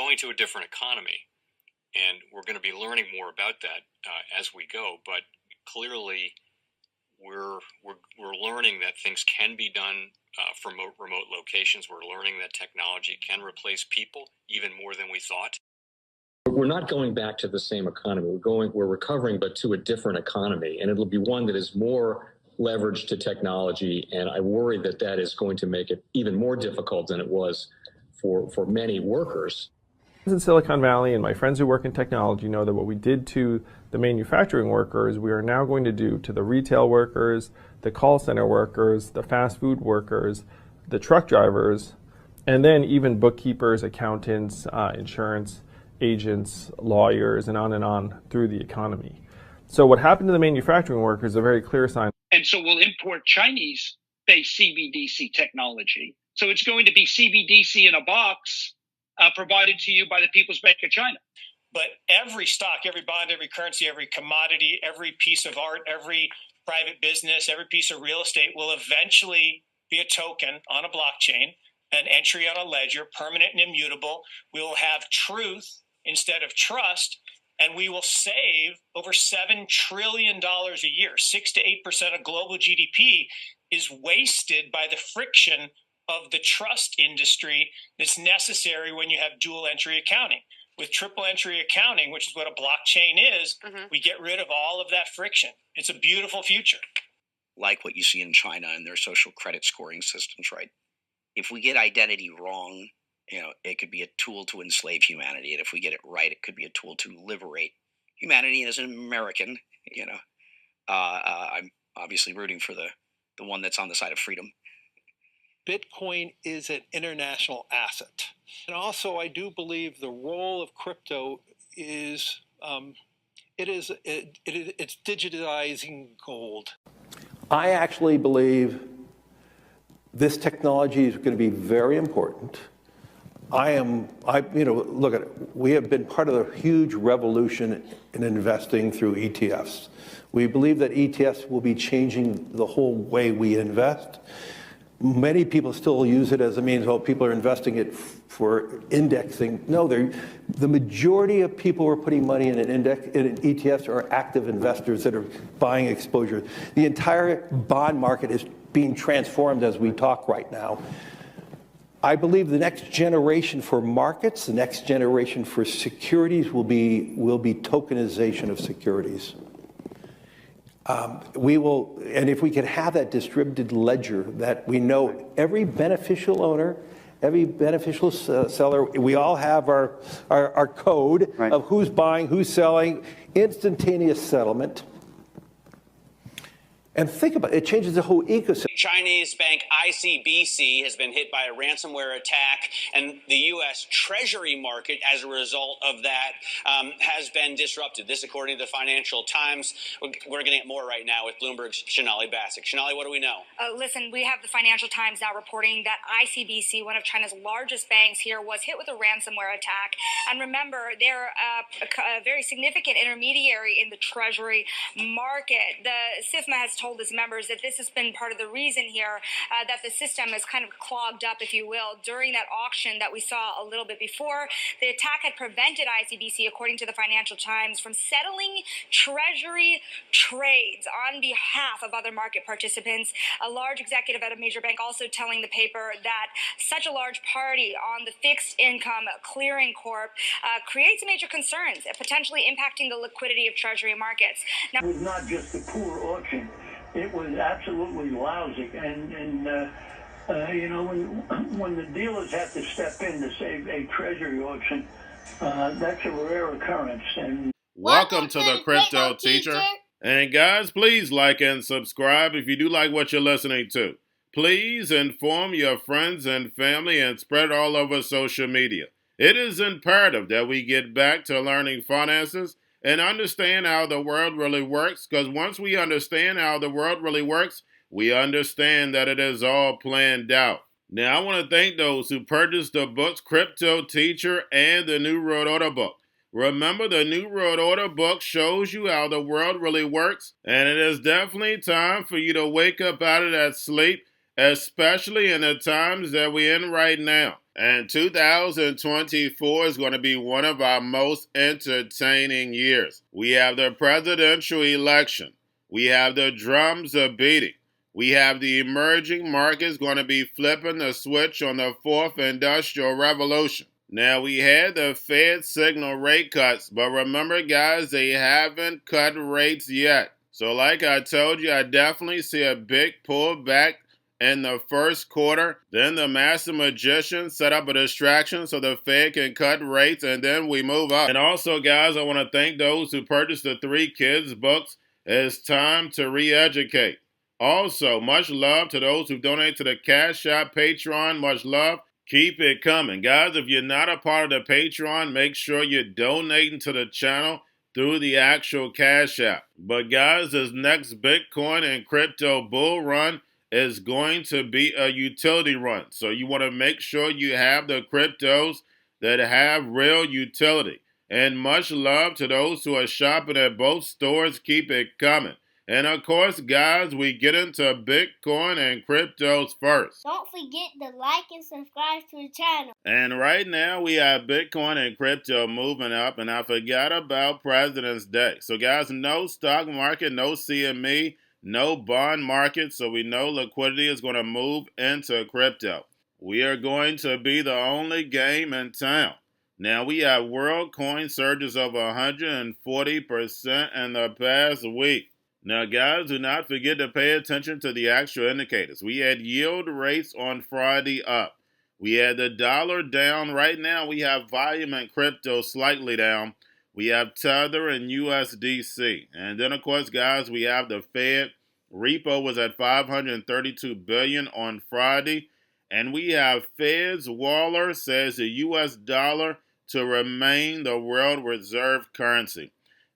going to a different economy, and we're going to be learning more about that as we go. But clearly, we're learning that things can be done from remote locations. We're learning that technology can replace people even more than we thought. We're not going back to the same economy. We're recovering, but to a different economy, and it'll be one that is more leveraged to technology. And I worry that that is going to make it even more difficult than it was for many workers. In Silicon Valley, and my friends who work in technology know that what we did to the manufacturing workers, we are now going to do to the retail workers, the call center workers, the fast food workers, the truck drivers, and then even bookkeepers, accountants, insurance agents, lawyers, and on through the economy. So what happened to the manufacturing workers is a very clear sign. And so we'll import Chinese-based CBDC technology. So it's going to be CBDC in a box provided to you by the People's Bank of China. But every stock, every bond, every currency, every commodity, every piece of art, every private business, every piece of real estate will eventually be a token on a blockchain, an entry on a ledger, permanent and immutable. We will have truth instead of trust, and we will save over $7 trillion a year. 6 to 8% of global GDP is wasted by the friction of the trust industry that's necessary when you have dual entry accounting. With triple entry accounting, which is what a blockchain is, we get rid of all of that friction. It's a beautiful future. Like what you see in China and their social credit scoring systems, right? If we get identity wrong, it could be a tool to enslave humanity. And if we get it right, it could be a tool to liberate humanity. And as an American, I'm obviously rooting for the one that's on the side of freedom. Bitcoin is an international asset. And also, I do believe the role of crypto is, it's digitizing gold. I actually believe this technology is going to be very important. Look at it. We have been part of the huge revolution in investing through ETFs. We believe that ETFs will be changing the whole way we invest. Many people still use it as a means, people are investing it for indexing. No, the majority of people who are putting money in in ETFs are active investors that are buying exposure. The entire bond market is being transformed as we talk right now. I believe the next generation for markets, the next generation for securities will be tokenization of securities. And if we can have that distributed ledger that we know every beneficial owner, every beneficial seller, we all have our code of who's buying, who's selling, instantaneous settlement. And think about it, it changes the whole ecosystem. Chinese bank ICBC has been hit by a ransomware attack, and the U.S. Treasury market, as a result of that, has been disrupted. This, according to the Financial Times. We're getting more right now with Bloomberg's Sonali Basak. Sonali, what do we know? Listen, we have the Financial Times now reporting that ICBC, one of China's largest banks here, was hit with a ransomware attack. And remember, they're a very significant intermediary in the Treasury market. The SIFMA has told its members that this has been part of the reason here that the system is kind of clogged up, if you will, during that auction that we saw a little bit before. The attack had prevented ICBC, according to the Financial Times, from settling Treasury trades on behalf of other market participants. A large executive at a major bank also telling the paper that such a large party on the fixed income clearing corp creates major concerns, potentially impacting the liquidity of Treasury markets. Now, it was not just a poor auction. It was absolutely lousy, and when the dealers have to step in to save a treasury auction, that's a rare occurrence. And welcome to the Crypto Teacher. And guys, please like and subscribe if you do like what you're listening to. Please inform your friends and family and spread it all over social media. It is imperative that we get back to learning finances and understand how the world really works, because once we understand how the world really works, we understand that it is all planned out. Now, I want to thank those who purchased the books Cryptoteacher and the New World Order book. Remember, the New World Order book shows you how the world really works, and it is definitely time for you to wake up out of that sleep, especially in the times that we're in right now. And 2024 is going to be one of our most entertaining years. We have the presidential election. We have the drums a beating. We have the emerging markets going to be flipping the switch on the fourth industrial revolution. Now, we had the Fed signal rate cuts, but remember, guys, they haven't cut rates yet. So like I told you, I definitely see a big pullback in the first quarter. Then the master magician set up a distraction so the Fed can cut rates, and then we move up. And also, guys, I want to thank those who purchased the 3 Kids books. It's time to re-educate. Also, much love to those who donate to the Cash App, Patreon. Much love. Keep it coming. Guys, if you're not a part of the Patreon, make sure you're donating to the channel through the actual Cash App. But guys, this next Bitcoin and crypto bull run is going to be a utility run. So you want to make sure you have the cryptos that have real utility. And much love to those who are shopping at both stores. Keep it coming. And of course, guys, we get into Bitcoin and cryptos first. Don't forget to like and subscribe to the channel. And right now, we have Bitcoin and crypto moving up, and I forgot about President's Day. So guys, no stock market, no CME, no bond market, so we know liquidity is going to move into crypto. We are going to be the only game in town. Now, we have world coin surges over 140% in the past week. Now, guys, do not forget to pay attention to the actual indicators. We had yield rates on Friday up. We had the dollar down. Right now, we have volume in crypto slightly down. We have Tether and USDC. And then, of course, guys, we have the Fed. Repo was at $532 billion on Friday. And we have Fed's Waller says the U.S. dollar to remain the world reserve currency.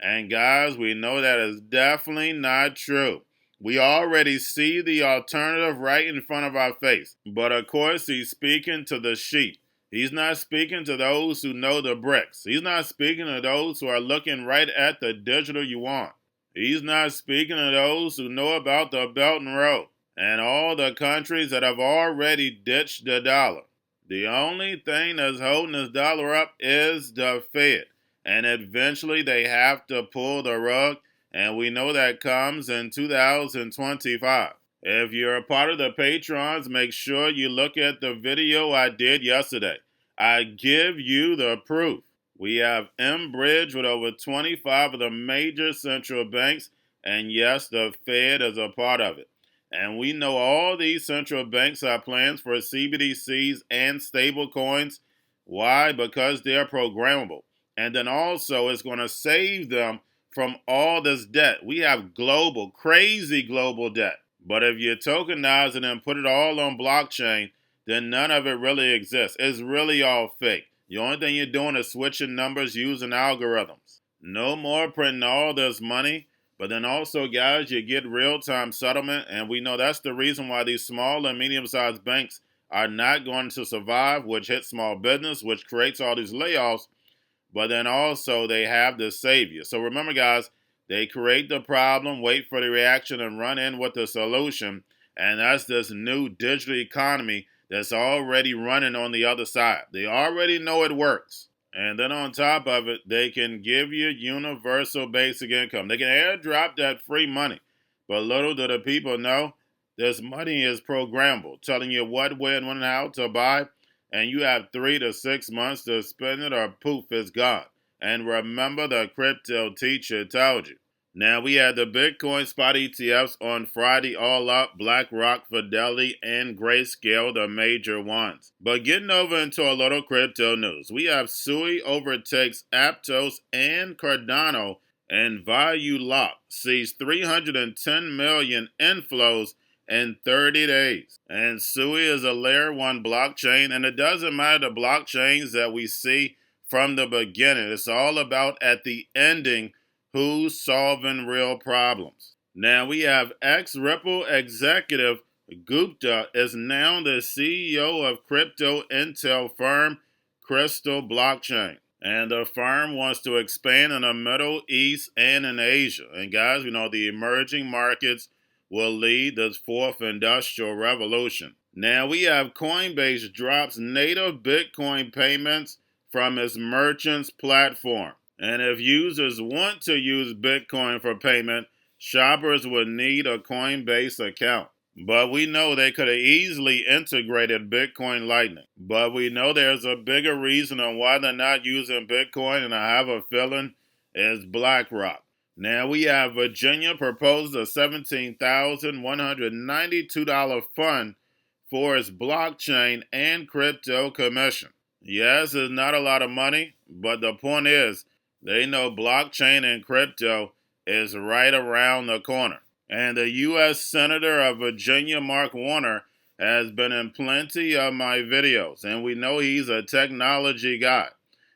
And guys, we know that is definitely not true. We already see the alternative right in front of our face. But of course, he's speaking to the sheep. He's not speaking to those who know the bricks. He's not speaking to those who are looking right at the digital yuan. He's not speaking to those who know about the Belt and Road and all the countries that have already ditched the dollar. The only thing that's holding this dollar up is the Fed. And eventually they have to pull the rug, and we know that comes in 2025. If you're a part of the Patrons, make sure you look at the video I did yesterday. I give you the proof. We have M-Bridge with over 25 of the major central banks, and yes, the Fed is a part of it. And we know all these central banks have plans for CBDCs and stable coins. Why? Because they're programmable. And then also it's going to save them from all this debt. We have global, crazy global debt. But if you tokenize it and put it all on blockchain, then none of it really exists. It's really all fake. The only thing you're doing is switching numbers using algorithms. No more printing all this money. But then also, guys, you get real-time settlement. And we know that's the reason why these small and medium-sized banks are not going to survive, which hits small business, which creates all these layoffs. But then also they have the savior. So remember, guys, they create the problem, wait for the reaction, and run in with the solution. And that's this new digital economy that's already running on the other side. They already know it works. And then on top of it, they can give you universal basic income. They can airdrop that free money. But little do the people know, this money is programmable, telling you what, where, and when and how to buy. And you have 3 to 6 months to spend it, or poof, it's gone. And remember, the Cryptoteacher told you. Now, we had the Bitcoin spot ETFs on Friday, all up, BlackRock, Fidelity, and Grayscale, the major ones. But getting over into a little crypto news, we have Sui overtakes Aptos and Cardano, and Value Lock sees 310 million inflows in 30 days. And Sui is a layer 1 blockchain, and it doesn't matter the blockchains that we see from the beginning. It's all about at the ending who's solving real problems. Now we have ex-Ripple executive Gupta is now the CEO of crypto intel firm Crystal Blockchain. And the firm wants to expand in the Middle East and in Asia. And guys, we know the emerging markets will lead this fourth industrial revolution. Now we have Coinbase drops native Bitcoin payments from its merchants platform. And if users want to use Bitcoin for payment, shoppers would need a Coinbase account. But we know they could have easily integrated Bitcoin Lightning. But we know there's a bigger reason on why they're not using Bitcoin, and I have a feeling it's BlackRock. Now we have Virginia proposed a $17,192 fund for its blockchain and crypto commission. Yes, it's not a lot of money, but the point is, they know blockchain and crypto is right around the corner. And the U.S. Senator of Virginia, Mark Warner, has been in plenty of my videos, and we know he's a technology guy.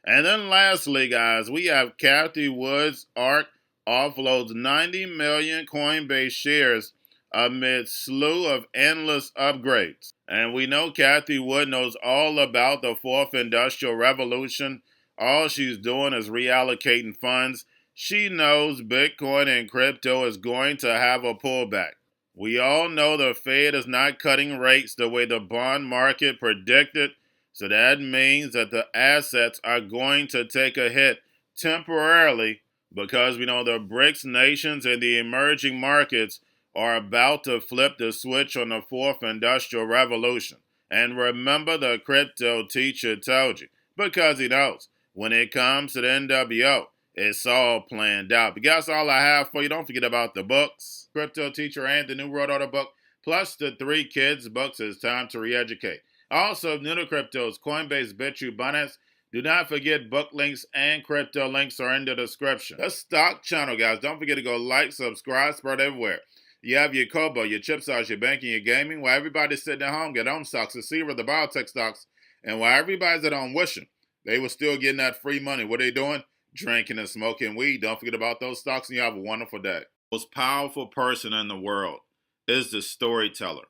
And then lastly, guys, we have Cathie Wood's ARK offloads 90 million Coinbase shares amid slew of endless upgrades. And we know Cathie Wood knows all about the fourth industrial revolution. All she's doing is reallocating funds. She knows Bitcoin and crypto is going to have a pullback. We all know the Fed is not cutting rates the way the bond market predicted, so that means that the assets are going to take a hit temporarily because we know the BRICS nations and the emerging markets are about to flip the switch on the fourth industrial revolution. And remember, the crypto teacher told you, because he knows when it comes to the NWO, it's all planned out. But guys, all I have for you. Don't forget about the books, Crypto Teacher and the New World Order book, plus the 3 kids books. It's time to re-educate. Also, new to cryptos, Coinbase, Bitrue, Binance. Do not forget book links and crypto links are in the description. The stock channel, guys. Don't forget to go like, subscribe, spread everywhere. You have your Kobo, your chip stocks, your banking, your gaming. While everybody's sitting at home, get home stocks, the Seaver, the biotech stocks. And while everybody's at home wishing they were still getting that free money, what are they doing? Drinking and smoking weed. Don't forget about those stocks, and you have a wonderful day. The most powerful person in the world is the storyteller.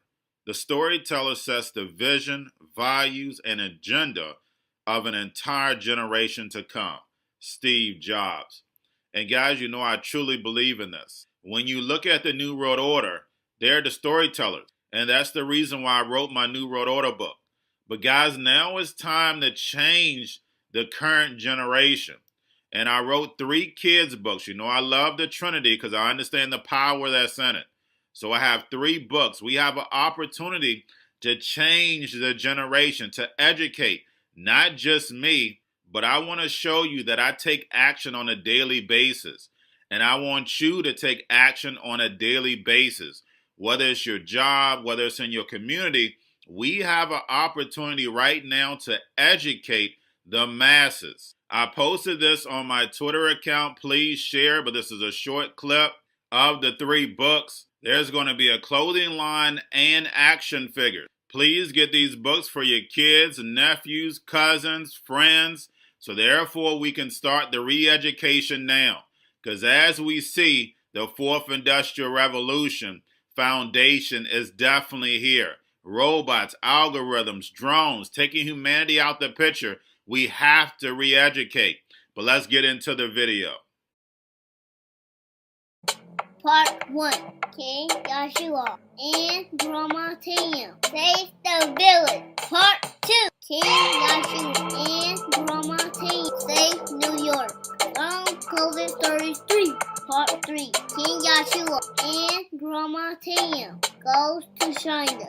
The storyteller sets the vision, values, and agenda of an entire generation to come. Steve Jobs. And guys, you know I truly believe in this. When you look at the New World Order, they're the storytellers. And that's the reason why I wrote my New World Order book. But guys, now it's time to change the current generation. And I wrote 3 kids books. You know, I love the Trinity because I understand the power that's in it. So I have 3 books. We have an opportunity to change the generation, to educate, not just me, but I want to show you that I take action on a daily basis. And I want you to take action on a daily basis. Whether it's your job, whether it's in your community, we have an opportunity right now to educate the masses. I posted this on my Twitter account. Please share, but this is a short clip of the 3 books. There's going to be a clothing line and action figures. Please get these books for your kids, nephews, cousins, friends, so therefore we can start the re-education now. Because as we see, the fourth industrial revolution foundation is definitely here. Robots, algorithms, drones, taking humanity out the picture. We have to re-educate. But let's get into the video. Part 1. King Joshua and Grandma Tam save the village. Part 2. King Joshua and Grandma Tam save New York from COVID-33. Part 3. King Joshua and Grandma Tam goes to China.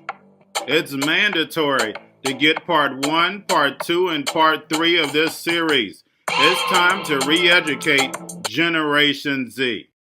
It's mandatory to get part 1, part 2, and part 3 of this series. It's time to re-educate Generation Z.